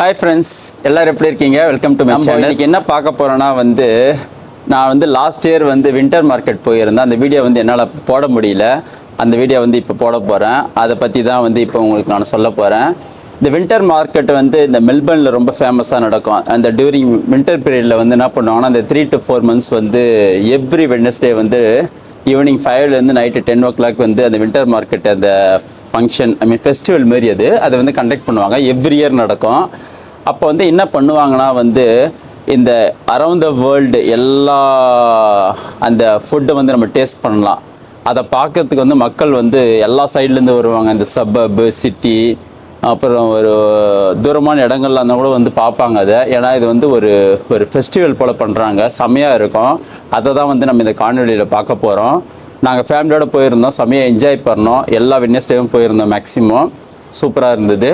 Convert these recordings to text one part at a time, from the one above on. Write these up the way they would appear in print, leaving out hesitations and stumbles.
Hi friends, எல்லோரும் எப்படி இருக்கீங்க? Welcome to my channel. இன்றைக்கி என்ன பார்க்க போகிறேன்னா நான் லாஸ்ட் இயர் வின்டர் மார்க்கெட் போயிருந்தேன். அந்த வீடியோ என்னால் போட முடியல. அந்த வீடியோ இப்போ போட போகிறேன். அதை பற்றி தான் இப்போ உங்களுக்கு நான் சொல்ல போகிறேன். இந்த வின்டர் மார்க்கெட் இந்த மெல்பர்னில் ரொம்ப ஃபேமஸாக நடக்கும். அந்த டியூரிங் வின்டர் பீரியடில் என்ன பண்ணுவாங்கன்னா, அந்த 3 to 4 months every Wednesday evening 5லேருந்து நைட்டு 10 o'clock அந்த வின்டர் மார்க்கெட் அந்த ஃபங்க்ஷன் ஃபெஸ்டிவல் மாரி அதை கண்டக்ட் பண்ணுவாங்க. எவ்ரி இயர் நடக்கும். அப்போ என்ன பண்ணுவாங்கன்னா இந்த அரவுண்ட் த வேர்ல்டு எல்லா அந்த ஃபுட்டை நம்ம டேஸ்ட் பண்ணலாம். அதை பார்க்கறதுக்கு மக்கள் எல்லா சைட்லேருந்து வருவாங்க. இந்த சப்பப் சிட்டி அப்புறம் ஒரு தூரமான இடங்கள்ல இருந்தால் கூட பார்ப்பாங்க அதை. ஏன்னா இது ஒரு ஃபெஸ்டிவல் போல் பண்ணுறாங்க. செம்மையாக இருக்கும். அதை தான் நம்ம இந்த காணொலியில் பார்க்க போகிறோம். நாங்கள் ஃபேமிலியோடு போயிருந்தோம். செம்மையாக என்ஜாய் பண்ணோம். எல்லா வெட்னஸ்டேவும் போயிருந்தோம். மேக்ஸிமம் சூப்பராக இருந்தது.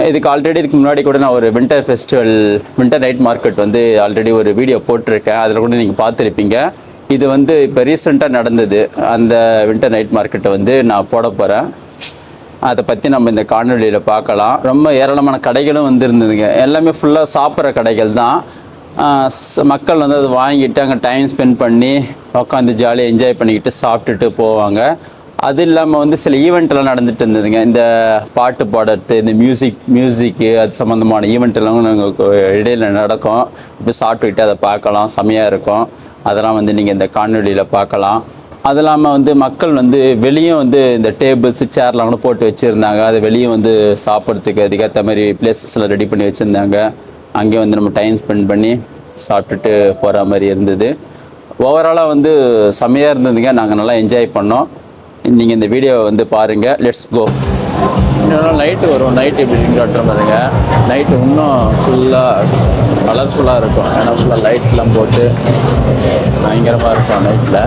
இதுக்கு முன்னாடி கூட நான் ஒரு வின்டர் நைட் மார்க்கெட் ஆல்ரெடி ஒரு வீடியோ போட்டிருக்கேன். அதில் கூட நீங்கள் பார்த்துருப்பீங்க. இது இப்போ ரீசெண்டாக நடந்தது. அந்த வின்டர் நைட் மார்க்கெட்டை நான் போட போகிறேன். அதை பற்றி நம்ம இந்த காணொலியில் பார்க்கலாம். ரொம்ப ஏராளமான கடைகளும் இருந்ததுங்க. எல்லாமே ஃபுல்லாக சாப்பிட்ற கடைகள் தான். மக்கள் அது வாங்கிட்டு அங்கே டைம் ஸ்பெண்ட் பண்ணி உட்காந்து ஜாலியாக என்ஜாய் பண்ணிக்கிட்டு சாப்பிட்டுட்டு போவாங்க. அது இல்லாமல் சில ஈவெண்ட்டெல்லாம் நடந்துகிட்டு இருந்ததுங்க. இந்த பாட்டு பாடுறது, இந்த மியூசிக்கு அது சம்மந்தமான ஈவெண்ட்டெல்லாம் நாங்கள் இடையில் நடக்கும். இப்போ சாப்பிட்டுக்கிட்டு அதை பார்க்கலாம். செம்மையாக இருக்கும். அதெல்லாம் நீங்கள் இந்த காணொலியில் பார்க்கலாம். அது இல்லாமல் மக்கள் வெளியும் இந்த டேபிள்ஸு சேர்லாம் கூட போட்டு வச்சுருந்தாங்க. அதை வெளியே சாப்பிட்றதுக்கு அதுக்கேற்ற மாதிரி பிளேசஸ்லாம் ரெடி பண்ணி வச்சுருந்தாங்க. அங்கேயே நம்ம டைம் ஸ்பெண்ட் பண்ணி சாப்பிட்டுட்டு போகிற மாதிரி இருந்தது. ஓவராலாக செம்மையாக இருந்ததுங்க. நாங்கள் நல்லா என்ஜாய் பண்ணோம். நீங்கள் இந்த வீடியோவை பாருங்கள். Let's go. இன்னொரு நைட்டு வரும். நைட்டு இப்படி காட்டுற மாதிரிங்க. நைட்டு இன்னும் ஃபுல்லாக கலர்ஃபுல்லாக இருக்கும். ஏன்னா ஃபுல்லாக லைட்லாம் போட்டு பயங்கரமாக இருக்கும் நைட்டில்.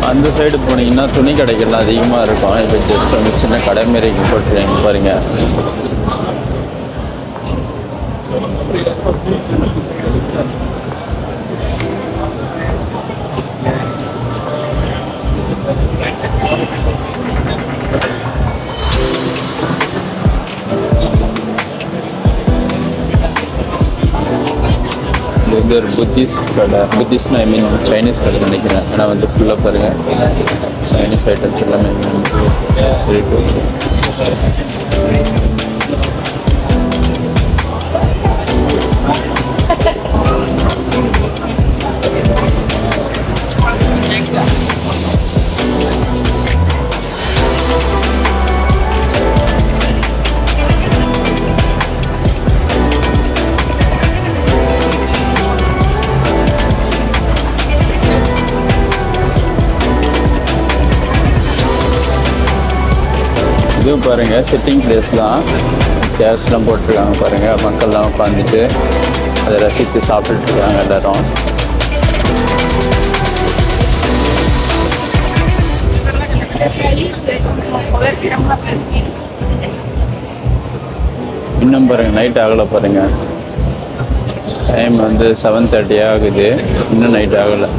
அந்த சைடு போனீங்கன்னா துணி கடைகள்லாம் அதிகமாக இருக்கும். இப்போ ஜஸ்ட் சின்ன கடை மாரி போட்டுருங்க பாருங்கள். இது ஒரு புத்திஸ்ட் கடை. புத்திஸ்ட்னா சைனீஸ் கடை நினைக்கிறேன். ஆனால் ஃபுல்லாக பாருங்கள் சைனீஸ் ஐட்டம்ஸ் எல்லாமே இருக்குது. இதுவும் பாருங்கள் சிட்டிங் பிளேஸ் தான். சேர்ஸ்லாம் போட்டிருக்காங்க பாருங்கள். மக்கள்லாம் உட்காந்துட்டு அதை ரசித்து சாப்பிட்டுட்டு இருக்காங்க எல்லோரும். இன்னும் பாருங்கள் நைட் ஆகலை பாருங்கள். டைம் 7:30 ஆகுது. இன்னும் நைட் ஆகலை.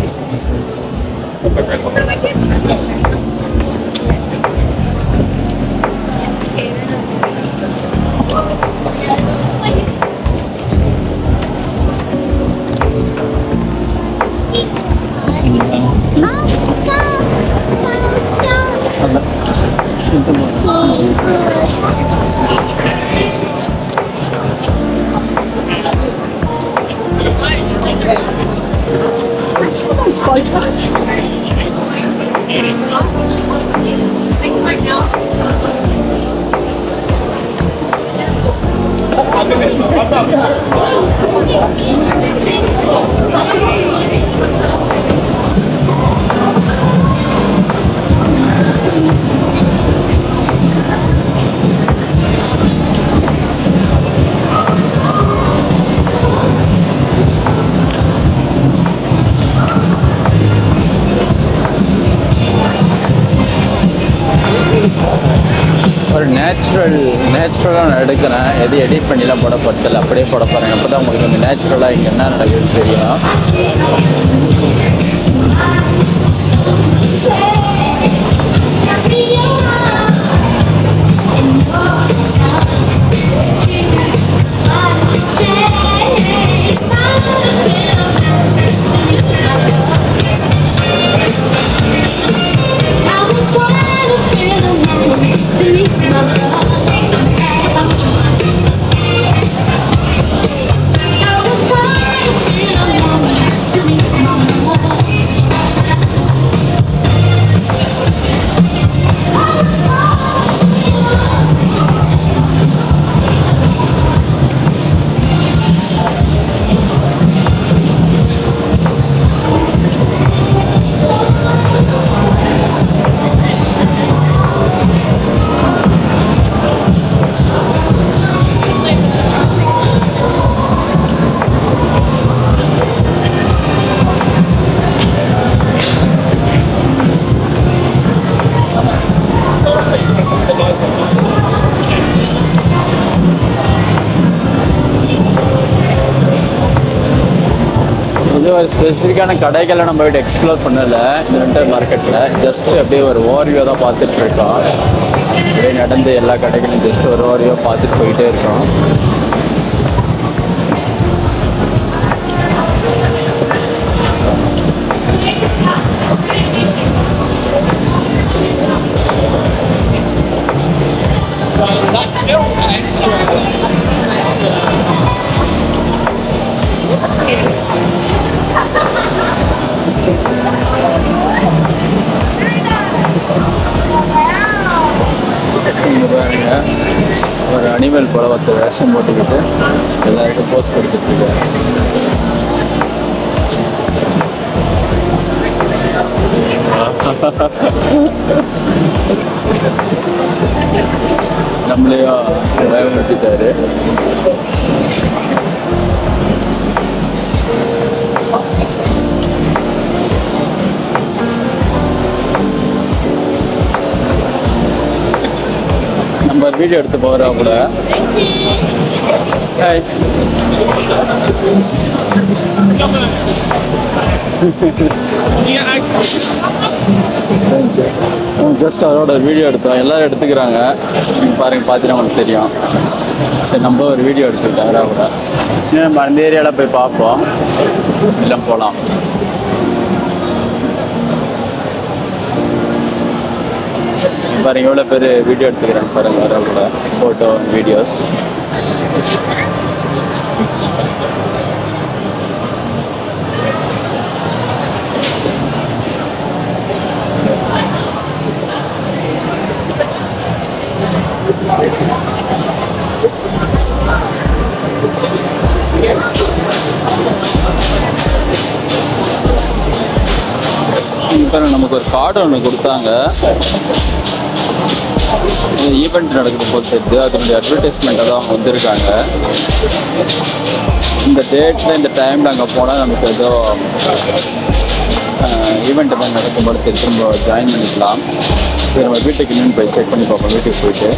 நேச்சுரலாக நான் எடுக்கிறேன். எது எடிட் பண்ணிலாம் போட போகிறதில்ல, அப்படியே போட போகிறேன். அப்போ தான் உங்களுக்கு இந்த நேச்சுரலாக இங்கே என்ன நடக்குதுன்னு தெரியும். ஒரு ஸ்பெசிஃபிக்கான கடைகளை நம்ம போய்ட்டு எக்ஸ்ப்ளோர் பண்ணலை இந்த வின்டர் மார்க்கெட்டில். ஜஸ்ட் அப்படியே ஒரு ஓவர்வியூ தான் பார்த்துட்டு இருக்கோம். அப்படியே நடந்து எல்லா கடைகளையும் ஜஸ்ட் ஒரு ஓவர்வியூ பார்த்துட்டு போயிட்டே இருக்கோம். இங்கே பாருங்க, ஒரு அனிமல் போல ஒருத்தர் வேஷம் போட்டுக்கிட்டு எல்லாருக்கும் போஸ்ட் கொடுத்துட்டு இருக்காரு. நம்மளையும் பயன்படுத்திட்டாரு. நம்ம வீடியோ எடுத்து போகிறோம் கூட. ஜஸ்ட் அவரோட வீடியோ எடுத்தோம். எல்லாரும் எடுத்துக்கிறாங்க. பாருங்க, பார்த்தீங்கன்னா உங்களுக்கு தெரியும். சரி, நம்ம ஒரு வீடியோ எடுத்துக்கிட்டோம் அவரோட. நம்ம அந்த ஏரியாவில் போய் பார்ப்போம், எல்லாம் போகலாம். பாருங்க எவ்வளோ பேர் வீடியோ எடுத்துக்கிறாங்க பாருங்க, அவரோட ஃபோட்டோ வீடியோஸ். நமக்கு ஒரு கார்டு ஒன்று கொடுத்தாங்க. ஈவெண்ட் நடக்குது போது தெரியுது. அதனுடைய அட்வர்டைஸ்மெண்ட்டாக தான் அவங்க வந்திருக்காங்க. இந்த டேட்டில் இந்த டைமில் அங்கே போனால் நமக்கு ஏதோ ஈவெண்ட் மாதிரி நடக்கும்போது திரும்ப ஜாயின் பண்ணிக்கலாம். சரி, நம்ம வீட்டுக்கு இன்னும் போய் செக் பண்ணி பார்ப்போம். வீட்டுக்கு போயிட்டு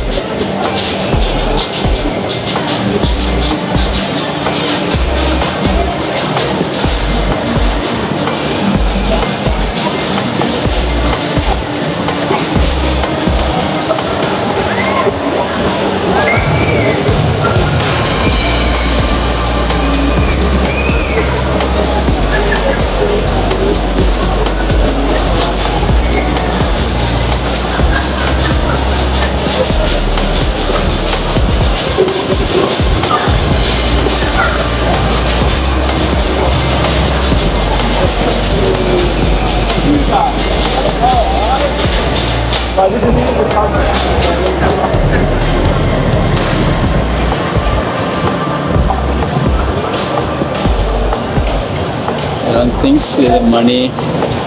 திங்ஸ், இது மணி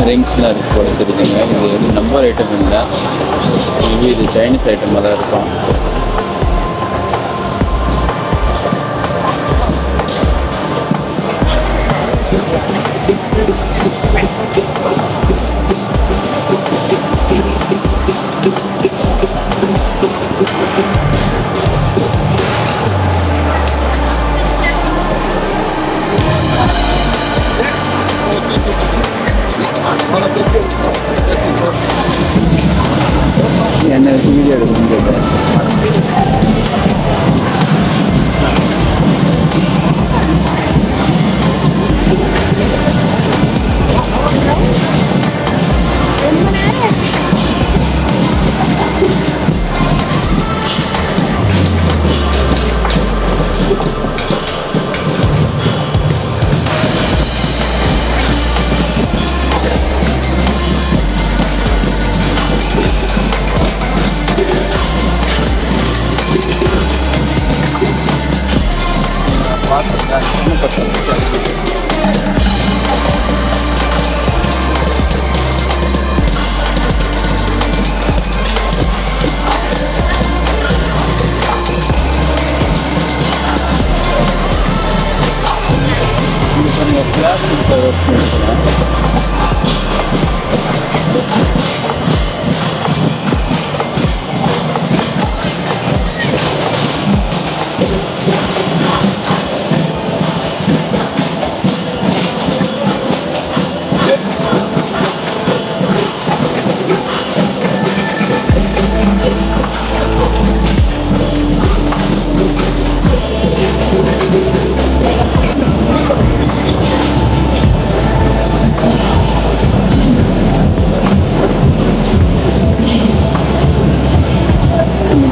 ரிங்ஸ்லாம் இருக்குது போல தெரியுதுங்க. இது எது நம்பர் ஐட்டம் இல்லை, இது சைனீஸ் ஐட்டமாக தான் இருக்கும். என்ன வீடியோ எடுக்கணும்னு கேட்டேன்.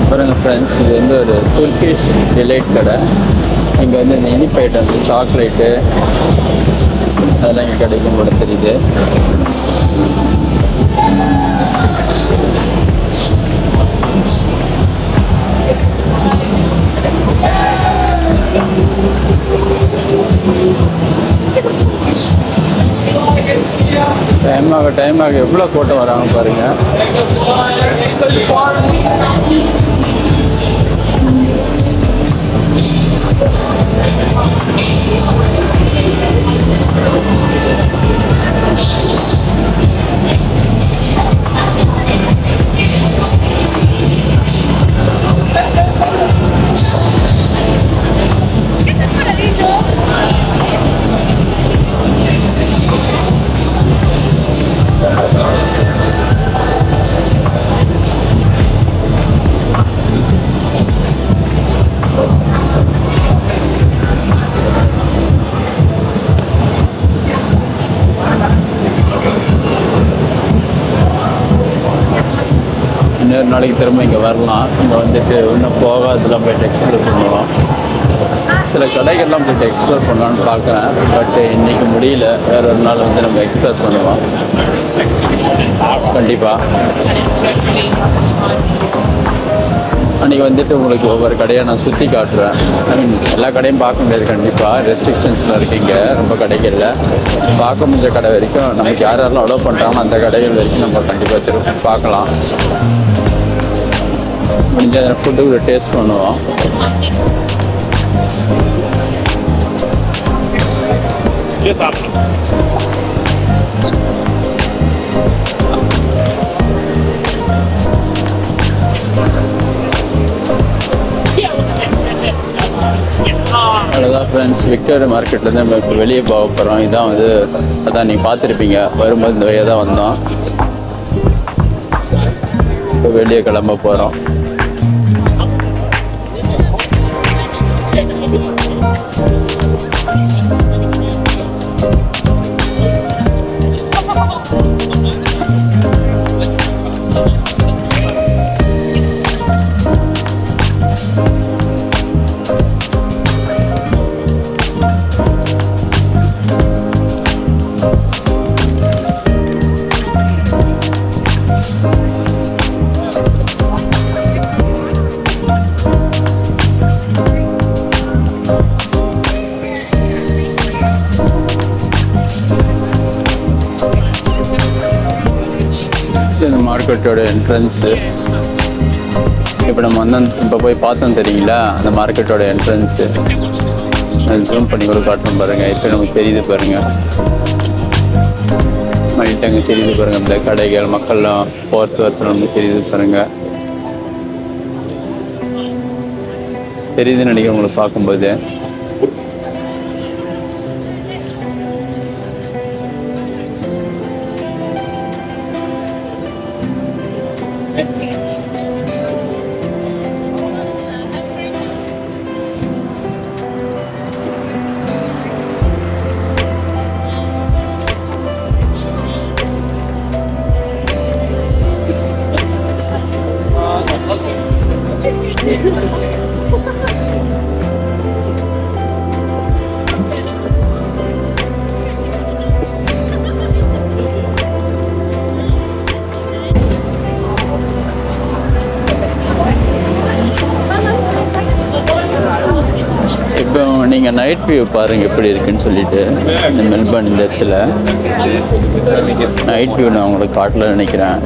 பாருங்க ஃப்ரெண்ட்ஸ், இது வந்து ஒரு துர்கிஷ் டிலைட் கடை. இங்கே வந்து இந்த இனிப்பு ஐட்டம், சாக்லேட்டு அதெல்லாம் இங்கே கிடைக்கும் போல தெரியுது. டைமாக எவ்வளோ கூட்டம் வராங்க பாருங்க. இன்னொரு நாளைக்கு திரும்ப இங்கே வரலாம். இங்கே வந்துட்டு இன்னும் போகாதெல்லாம் போய்ட்டு எக்ஸ்ப்ளோர் பண்ணுவோம். சில கடைகள்லாம் போய்ட்டு எக்ஸ்ப்ளோர் பண்ணலான்னு பார்க்குறேன். பட் இன்றைக்கி முடியல. வேறு ஒரு நாள் வந்து நம்ம எக்ஸ்ப்ளோர் பண்ணுவோம் கண்டிப்பாக. அன்றைக்கி வந்துட்டு உங்களுக்கு ஒவ்வொரு கடையாக நான் சுற்றி காட்டுறேன். ஐ மீன் எல்லா கடையும் பார்க்க முடியாது கண்டிப்பாக, ரெஸ்ட்ரிக்ஷன்ஸில் இருக்கீங்க. ரொம்ப கடைகளில் பார்க்க முடிஞ்ச கடை வரைக்கும் நமக்கு யாரெல்லாம் அலோவ் பண்ணுறாங்களோ அந்த கடைகள் வரைக்கும் நம்ம கண்டிப்பாக திரும்ப பார்க்கலாம். முடிஞ்ச ஃபுட்டு கூட டேஸ்ட் பண்ணுவோம். அவ்வளோதான் ஃப்ரெண்ட்ஸ், விக்டோரியா மார்க்கெட்லேருந்து நம்ம இப்போ வெளியே போக போகிறோம். இதான் வந்து அதான் நீங்கள் பார்த்துருப்பீங்க, வரும்போது இந்த வழியாக தான் வந்தோம். இப்போ வெளியே கிளம்ப போகிறோம். இந்த மார்க்கெட்டோட என்ட்ரன்ஸு இப்போ நம்ம வந்து இப்போ போய் பார்த்தோம் தெரியுங்களா, அந்த மார்க்கெட்டோட என்ட்ரன்ஸு ஜூம் பண்ணி கூட காட்டணும் பாருங்கள். இப்போ நமக்கு தெரியுது பாருங்கள், மைட் அங்கே தெரியுது பாருங்கள். இந்த கடைகள் மக்கள்லாம் போர்த்து வரத்துல நமக்கு தெரியுது பாருங்கள். தெரியுதுன்னு நினைக்கிறேன் உங்களுக்கு பார்க்கும்போது. இப்போ நீங்கள் நைட் வியூ பாருங்கள் எப்படி இருக்குன்னு சொல்லிட்டு இந்த மெல்பர்ன் இந்த இடத்துல நைட் வியூ நான் உங்களுக்கு காட்டல நினைக்கிறேன்.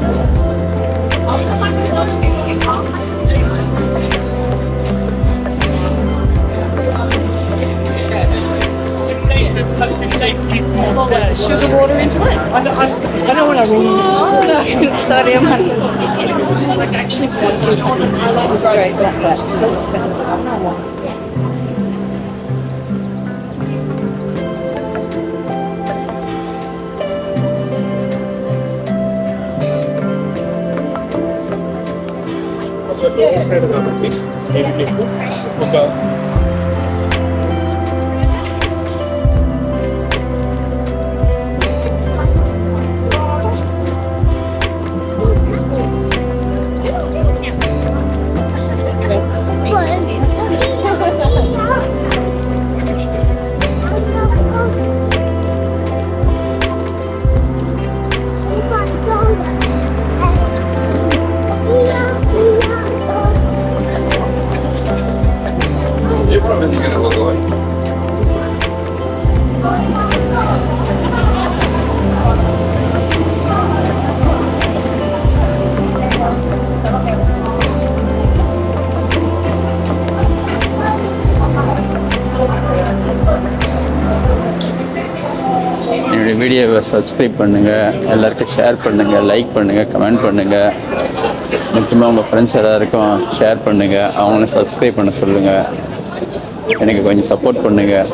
Sugar water into it? I don't want to ruin it. Oh, no. Sorry, I'm honey. Like, actually, I like the straight black, but it's so expensive. I don't know why. என்னுடைய வீடியோவை subscribe பண்ணுங்கள், எல்லாருக்கும் share பண்ணுங்கள், like பண்ணுங்கள், comment பண்ணுங்கள். முக்கியமாக உங்கள் friends எல்லாருக்கும் ஷேர் பண்ணுங்கள், அவங்களும் சப்ஸ்கிரைப் பண்ண சொல்லுங்கள். எனக்கு கொஞ்சம் சப்போர்ட் பண்ணுங்கள்.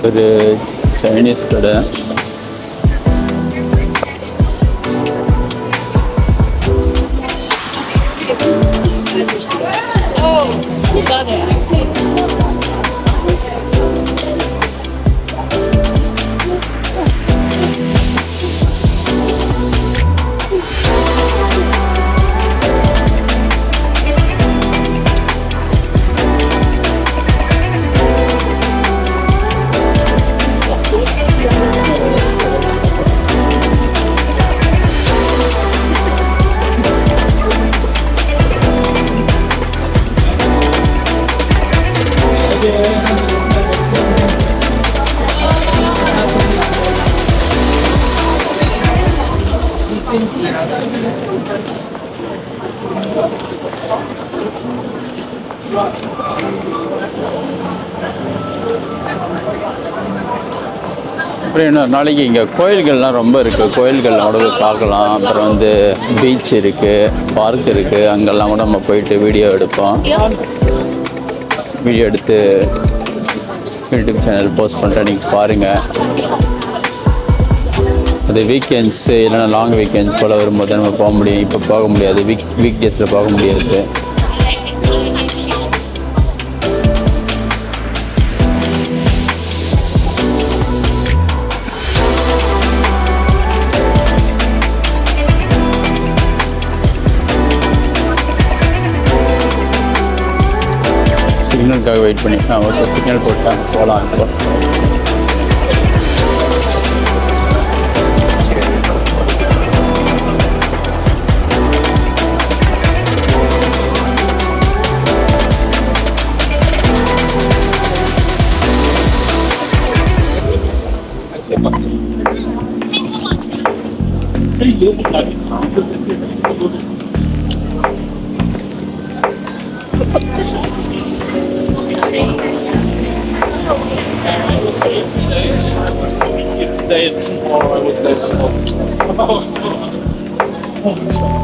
ஒரு சைனீஸ் கடை. அப்புறம் இன்னொரு நாளைக்கு இங்கே கோயில்கள்லாம் ரொம்ப இருக்குது, கோயில்கள்லாம் கூட பார்க்கலாம். அப்புறம் வந்து பீச் இருக்குது, பார்க் இருக்குது, அங்கெல்லாம் கூட நம்ம போயிட்டு வீடியோ எடுப்போம். வீடியோ எடுத்து யூடியூப் சேனல் போஸ்ட் பண்ணுறேன், நீங்கள் பாருங்கள். அது வீக்கெண்ட்ஸு இல்லைனா லாங் வீக்கெண்ட்ஸ் போல் வரும்போது நம்ம போக முடியும். இப்போ போக முடியாது, வீக் டேஸில் போக முடியாது. சிக்னலுக்காக வெயிட் பண்ணி ஓகே, சிக்னல் போட்டாங்க, போகலாம். இப்போ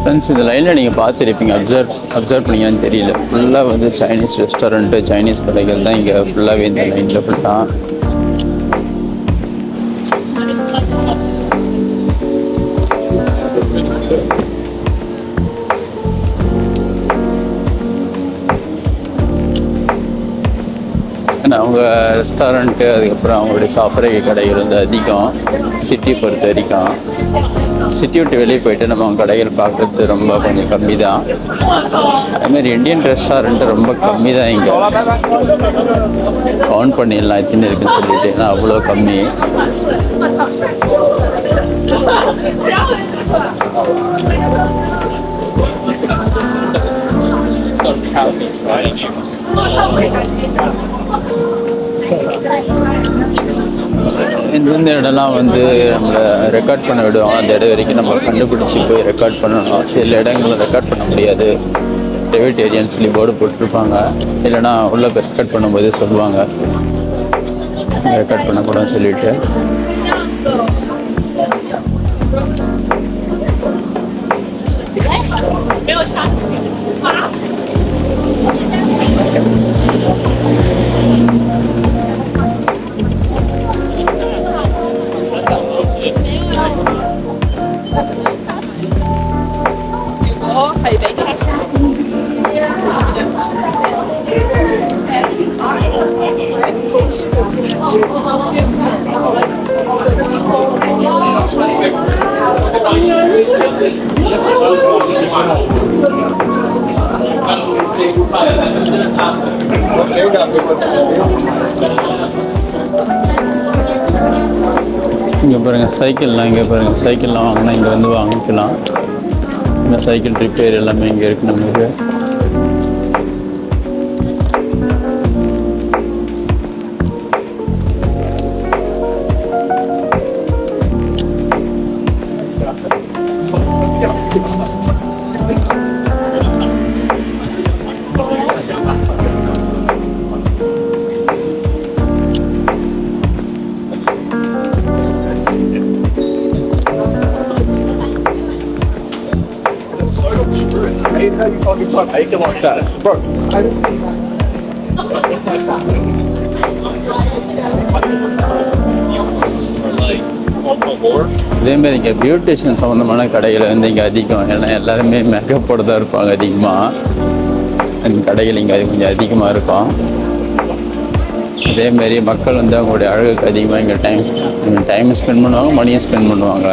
ஃப்ரெண்ட்ஸ், இந்த லைனில் நீங்கள் பார்த்துருப்பீங்க, அப்சர்வ் பண்ணிங்கன்னு தெரியல, ஃபுல்லாக வந்து சைனீஸ் ரெஸ்டாரண்ட்டு, சைனீஸ் கடைகள் தான் இங்கே ஃபுல்லாகவே இந்த லைனில் ஃபுல்லாக. ஏன்னா அவங்க ரெஸ்டாரண்ட்டு அதுக்கப்புறம் அவங்களுடைய சாப்பிட்ற கடைகள் வந்து அதிகம் சிட்டி பொறுத்த வரைக்கும். சிட்டி விட்டு வெளியே போயிட்டு நம்ம அவங்க கடைகள் பார்க்குறது ரொம்ப கொஞ்சம் கம்மி தான். அதுமாதிரி இந்தியன் ரெஸ்டாரண்ட்டு ரொம்ப கம்மி தான் இங்கே. கவுண்ட் பண்ணிடலாம் எத்தனை இருக்குன்னு சொல்லிட்டு, ஏன்னா அவ்வளோ கம்மி. எந்தெந்த இடம்லாம் வந்து நம்மளை ரெக்கார்ட் பண்ண விடுவாங்க அந்த இடம் வரைக்கும் நம்ம கண்டுபிடிச்சி போய் ரெக்கார்ட் பண்ணணும். சில இடங்களில் ரெக்கார்ட் பண்ண முடியாது, ப்ரைவேட் ஏரியான்னு சொல்லி போர்டு போட்டிருப்பாங்க. இல்லைனா உள்ள போய் ரெக்கார்ட் பண்ணும்போதே சொல்லுவாங்க ரெக்கார்ட் பண்ணக்கூடாதுன்னு சொல்லிட்டு. இங்கே பாருங்கள் சைக்கிள்லாம், இங்கே பாருங்கள் சைக்கிள்லாம் வாங்கினா இங்கே வந்து வாங்கிக்கலாம். இந்த சைக்கிள் ரிப்பேர் எல்லாமே இங்கே இருக்குது நமக்கு. How you fucking try to make it like that? Bro, I don't think இதேமாரி இங்கே பியூட்டிஷியன் சம்மந்தமான கடைகள் வந்து இங்கே அதிகம். ஏன்னா எல்லாருமே மேக்கப் போட தான் இருப்பாங்க அதிகமாக. அந்த கடைகள் இங்கே அது கொஞ்சம் அதிகமாக இருக்கும். அதேமாரி மக்கள் வந்து அவங்களுடைய அழகுக்கு அதிகமாக இங்கே டைம் ஸ்பெண்ட் பண்ணுவாங்க, மணியும் ஸ்பெண்ட் பண்ணுவாங்க.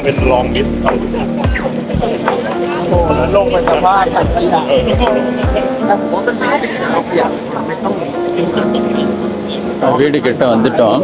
เป็นลองมิสลงไปสภาพவீடு கிட்ட வந்துட்டோம்.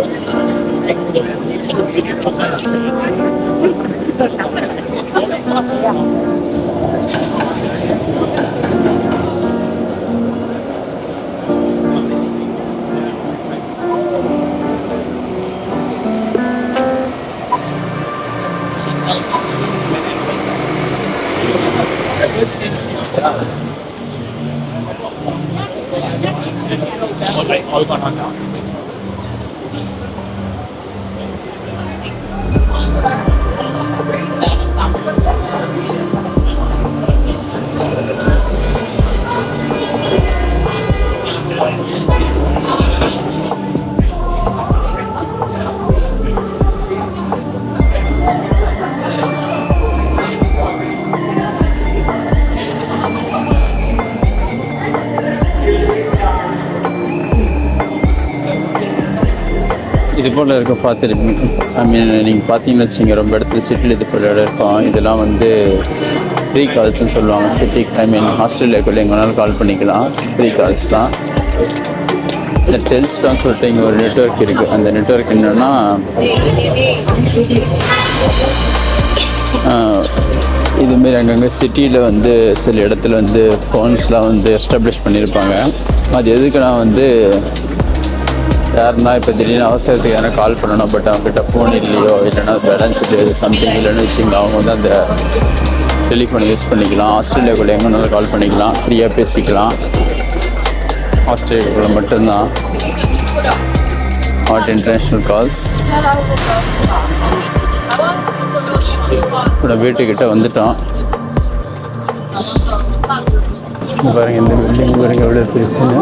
இது போல் இருக்க பார்த்துருப்பீங்க. நீங்கள் பார்த்தீங்கன்னு வச்சுங்க, ரொம்ப இடத்துல சிட்டியில் இது போல் இடம் இருக்கும். இதெல்லாம் வந்து ஃப்ரீ கால்ஸ்ன்னு சொல்லுவாங்க. சிட்டிக்கு ஆஸ்திரேலியாக்குள்ளே எங்கே வேணாலும் கால் பண்ணிக்கலாம், ஃப்ரீ கால்ஸ் தான். இந்த டெல்ஸ்டான்னு சொல்லிட்டு இங்கே ஒரு நெட்வொர்க் இருக்குது. அந்த நெட்வொர்க் என்னென்னா இதுமாரி அங்கங்கே சிட்டியில் வந்து சில இடத்துல வந்து ஃபோன்ஸ்லாம் வந்து எஸ்டாப்ளிஷ் பண்ணியிருப்பாங்க. அது எதுக்குன்னா வந்து யாருன்னா இப்போ திடீர்னு அவசரத்துக்கு யாரும் கால் பண்ணணும், பட் அவங்ககிட்ட ஃபோன் இல்லையோ, இல்லைன்னா பேலன்ஸ் இல்லையோ, சம்திங் இல்லைன்னு வச்சுங்க, அவங்க வந்து அந்த டெலிஃபோனை யூஸ் பண்ணிக்கலாம். ஆஸ்திரேலியாக்குள்ளே எங்கே வேணாலும் கால் பண்ணிக்கலாம், ஃப்ரீயாக பேசிக்கலாம். ஆஸ்திரேலியாக்குள்ளே மட்டும்தான், நாட் இன்டர்நேஷ்னல் கால்ஸ். இப்போ வீட்டுக்கிட்ட வந்துட்டோம். இங்க பாருங்க இந்த பில்டிங் பாருங்க எவ்வளோ பெருசுன்னு.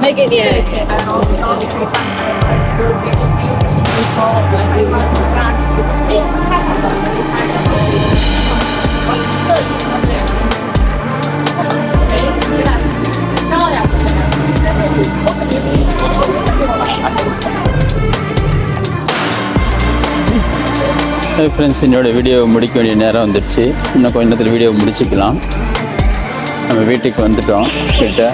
Make it, yeah. ஃப்ரெண்ட்ஸ், என்னோட வீடியோ முடிக்க வேண்டிய நேரம் வந்துடுச்சு. இன்னும் கொஞ்ச நேரத்தில் வீடியோ முடிச்சுக்கலாம். நம்ம வீட்டுக்கு வந்துட்டோம் கிட்ட.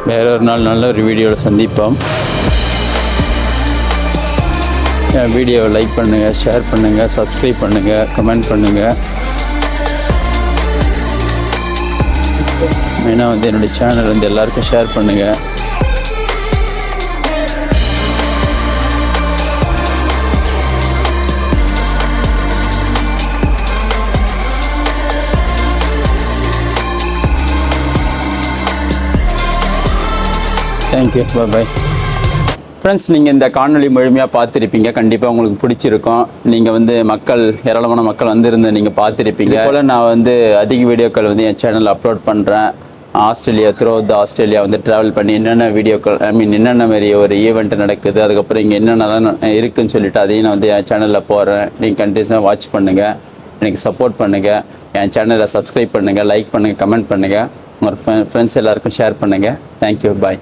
வேற ஒரு நாள் நல்ல ஒரு வீடியோவில் சந்திப்போம். என் வீடியோவை லைக் பண்ணுங்கள், ஷேர் பண்ணுங்கள், சப்ஸ்கிரைப் பண்ணுங்கள், கமெண்ட் பண்ணுங்கள். மெயினாக வந்து என்னுடைய சேனல் வந்து எல்லாருக்கும் ஷேர் பண்ணுங்கள். தேங்க்யூ, பாய். ஃப்ரெண்ட்ஸ், நீங்கள் இந்த காணொளி முழுமையாக பார்த்துருப்பீங்க. கண்டிப்பாக உங்களுக்கு பிடிச்சிருக்கும். நீங்கள் வந்து ஏராளமான மக்கள் வந்திருந்து நீங்கள் பார்த்துருப்பீங்க. போல் நான் வந்து அதிக வீடியோக்கள் வந்து என் சேனலில் அப்லோட் பண்ணுறேன். ஆஸ்திரேலியா, ஆஸ்திரேலியா வந்து ட்ராவல் பண்ணி என்னென்ன வீடியோக்கள் என்னென்ன மாதிரி ஒரு ஈவெண்ட் நடக்குது, அதுக்கப்புறம் இங்கே என்னென்னலாம் இருக்குதுன்னு சொல்லிவிட்டு அதையும் நான் வந்து என் சேனலில் போடுறேன். நீங்கள் கண்டினியூஸாக வாட்ச் பண்ணுங்கள், எனக்கு சப்போர்ட் பண்ணுங்கள். என் சேனலை சப்ஸ்கிரைப் பண்ணுங்கள், லைக் பண்ணுங்கள், கமெண்ட் பண்ணுங்கள். உங்கள் ஃப்ரெண்ட்ஸ் எல்லாருக்கும் ஷேர் பண்ணுங்கள். தேங்க்யூ, பாய்.